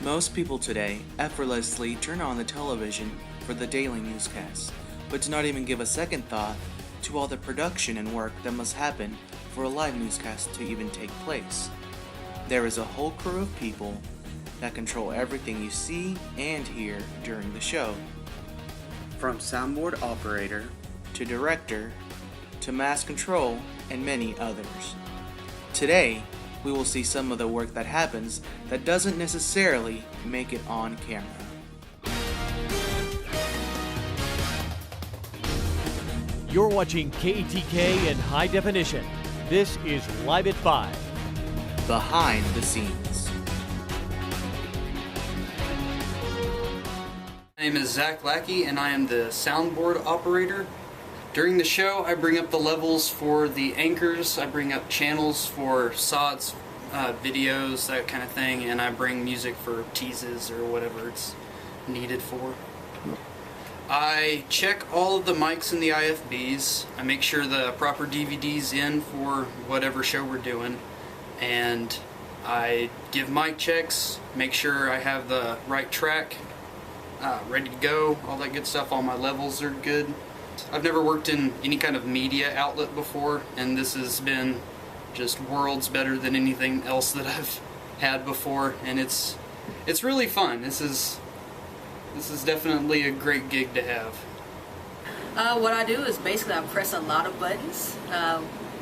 Most people today effortlessly turn on the television for the daily newscasts, but do not even give a second thought to all the production and work that must happen for a live newscast to even take place. There is a whole crew of people that control everything you see and hear during the show. From soundboard operator, to director, to mass control, and many others. Today, we will see some of the work that happens that doesn't necessarily make it on camera. You're watching KETK in high definition. This is Live at 5. Behind the scenes. My name is Zach Lackey and I am the soundboard operator. During the show I bring up the levels for the anchors, I bring up channels for SOTs, videos, that kind of thing, and I bring music for teases or whatever it's needed for. I check all of the mics in the IFBs, I make sure the proper DVD's in for whatever show we're doing, and I give mic checks, make sure I have the right track ready to go, all that good stuff, all my levels are good. I've never worked in any kind of media outlet before, and this has been just worlds better than anything else that I've had before, and it's really fun. This is definitely a great gig to have. What I do is basically I press a lot of buttons,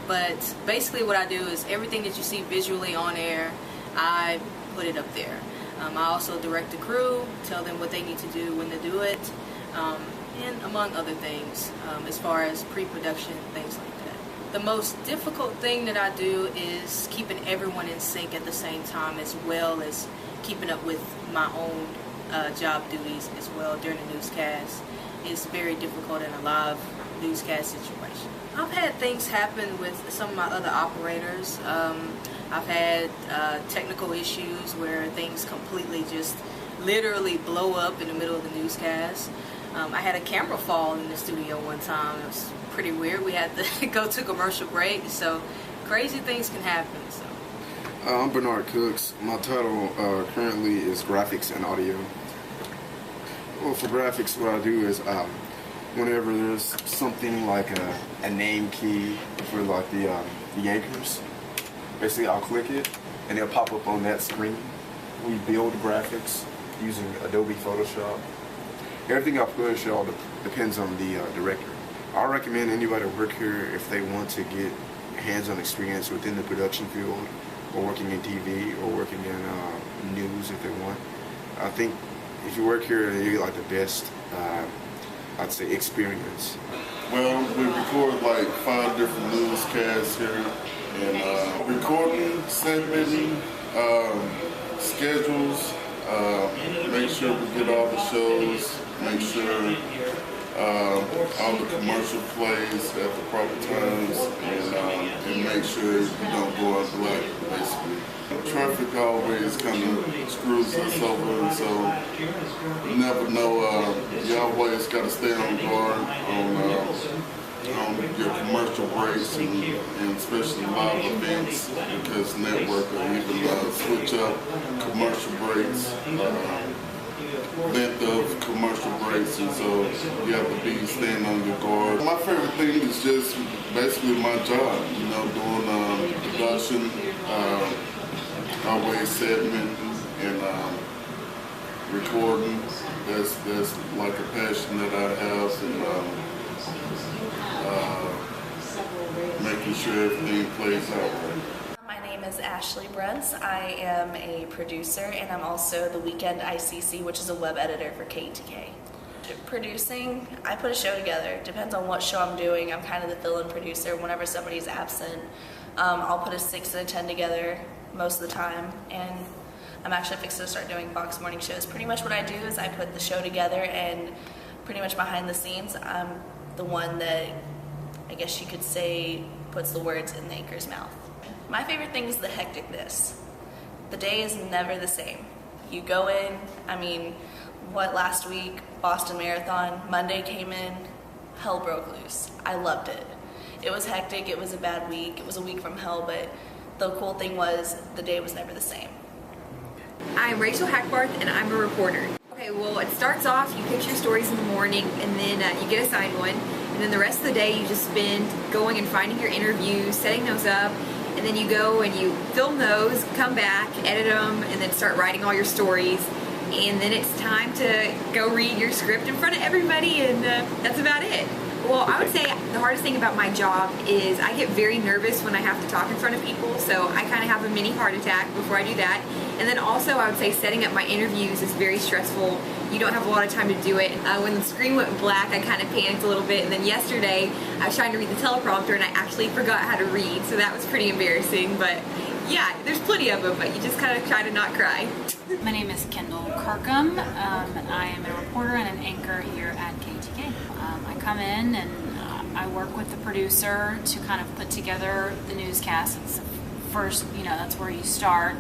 but basically what I do is everything that you see visually on air, I put it up there. I also direct the crew, tell them what they need to do when to do it, and among other things, as far as pre-production, things like that. The most difficult thing that I do is keeping everyone in sync at the same time, as well as keeping up with my own job duties as well during the newscast. It's very difficult in a live newscast situation. I've had things happen with some of my other operators. I've had technical issues where things completely just literally blow up in the middle of the newscast. I had a camera fall in the studio one time. It was pretty weird. We had to go to commercial break, so crazy things can happen. So. I'm Bernard Cooks. My title currently is graphics and audio. Well, for graphics, what I do is whenever there's something like a name key for like the anchors, basically I'll click it and it'll pop up on that screen. We build graphics using Adobe Photoshop. Everything I push all depends on the director. I recommend anybody work here if they want to get hands-on experience within the production field, or working in TV, or working in news if they want. I think if you work here, you get like the best, I'd say, experience. Well, we record like 5 different newscasts here, and recording, segmenting, schedules, make sure we get all the shows, make sure all the commercial plays at the proper times, and make sure you don't go out black, basically. Traffic always kind of screws us over, and so you never know, you always got to stay on guard on your commercial breaks, and especially live events, because network will even switch up commercial breaks, length of commercial breaks, and so you have to be staying on your guard. My favorite thing is just basically my job, you know, doing production, always segmenting and recording. That's like a passion that I have, and making sure everything plays out right. My name is Ashley Bruntz. I am a producer, and I'm also the weekend ICC, which is a web editor for KETK. Producing, I put a show together. Depends on what show I'm doing. I'm kind of the fill-in producer. Whenever somebody's absent, I'll put a 6 and a 10 together most of the time, and I'm actually fixed to start doing box morning shows. Pretty much what I do is I put the show together, and pretty much behind the scenes, I'm the one that, I guess you could say, puts the words in the anchor's mouth. My favorite thing is the hecticness. The day is never the same. You go in, last week, Boston Marathon, Monday came in, hell broke loose. I loved it. It was hectic, it was a bad week, it was a week from hell, but the cool thing was the day was never the same. I'm Rachel Hackbarth, and I'm a reporter. Okay, well, it starts off, you pitch your stories in the morning, and then you get assigned one, and then the rest of the day you just spend going and finding your interviews, setting those up, and then you go and you film those, come back, edit them, and then start writing all your stories, and then it's time to go read your script in front of everybody, and that's about it. Well, I would say the hardest thing about my job is I get very nervous when I have to talk in front of people, so I kind of have a mini heart attack before I do that. And then also I would say setting up my interviews is very stressful. You don't have a lot of time to do it. When the screen went black, I kind of panicked a little bit, and then yesterday I was trying to read the teleprompter and I actually forgot how to read, so that was pretty embarrassing. But yeah, there's plenty of them, but you just kind of try to not cry. My name is Kendall Kirkham. I am a reporter and an anchor here at KETK. I come in and I work with the producer to kind of put together the newscast. It's first, that's where you start.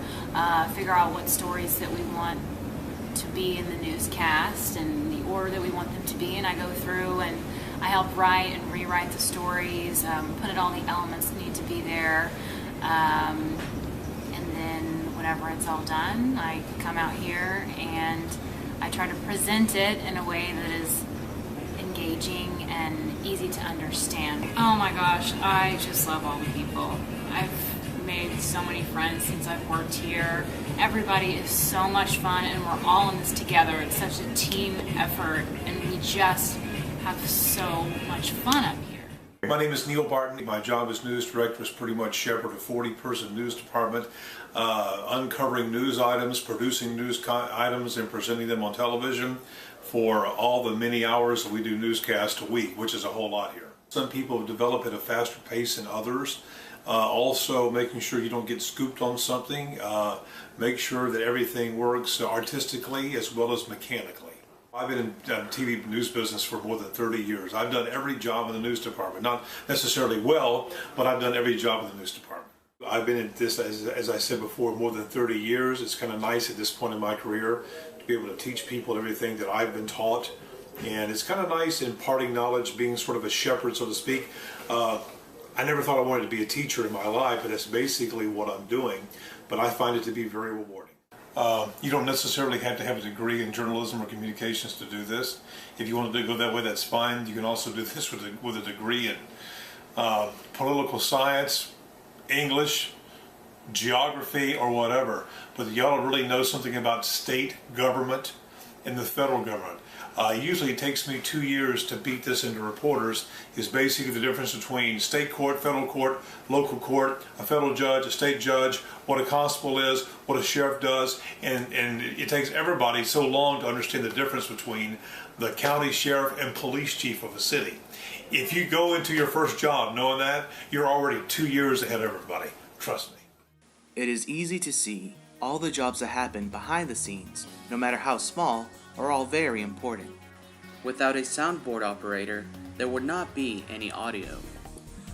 Figure out what stories that we want to be in the newscast and the order that we want them to be in. I go through and I help write and rewrite the stories, put in all the elements that need to be there. And then whenever it's all done, I come out here and I try to present it in a way that is engaging and easy to understand. Oh my gosh, I just love all the people. I've made so many friends since I've worked here. Everybody is so much fun and we're all in this together. It's such a team effort and we just have so much fun up here. My name is Neil Barton. My job as news director is pretty much shepherd a 40-person news department, uncovering news items, producing news items, and presenting them on television for all the many hours that we do newscasts a week, which is a whole lot here. Some people develop at a faster pace than others. Also making sure you don't get scooped on something. Make sure that everything works artistically as well as mechanically. I've been in the TV news business for more than 30 years. I've done every job in the news department. Not necessarily well, but I've done every job in the news department. I've been in this, as I said before, more than 30 years. It's kind of nice at this point in my career to be able to teach people everything that I've been taught. And it's kind of nice imparting knowledge, being sort of a shepherd, so to speak. I never thought I wanted to be a teacher in my life, but that's basically what I'm doing. But I find it to be very rewarding. You don't necessarily have to have a degree in journalism or communications to do this. If you want to go that way, that's fine. You can also do this with a degree in political science, English, geography, or whatever. But you ought to really know something about state government and the federal government. Usually it takes me 2 years to beat this into reporters. Is basically the difference between state court, federal court, local court, a federal judge, a state judge, what a constable is, what a sheriff does, and it takes everybody so long to understand the difference between the county sheriff and police chief of a city. If you go into your first job knowing that, you're already 2 years ahead of everybody. Trust me. It is easy to see all the jobs that happen behind the scenes, no matter how small, are all very important. Without a soundboard operator, there would not be any audio.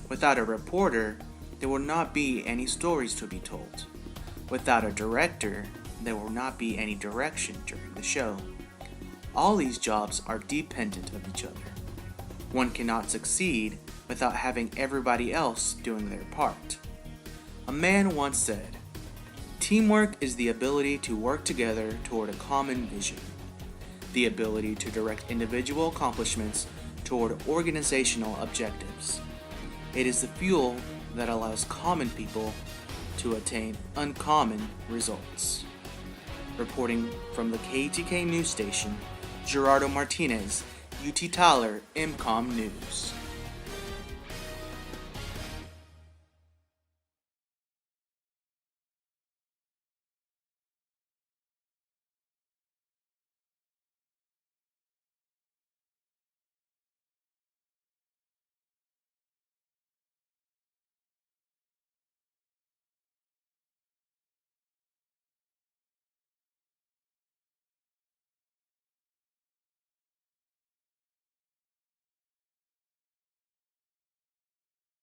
Without a reporter, there would not be any stories to be told. Without a director, there will not be any direction during the show. All these jobs are dependent of each other. One cannot succeed without having everybody else doing their part. A man once said, "Teamwork is the ability to work together toward a common vision. The ability to direct individual accomplishments toward organizational objectives. It is the fuel that allows common people to attain uncommon results." Reporting from the KETK news station, Gerardo Martinez, UT Tyler, MCOM News.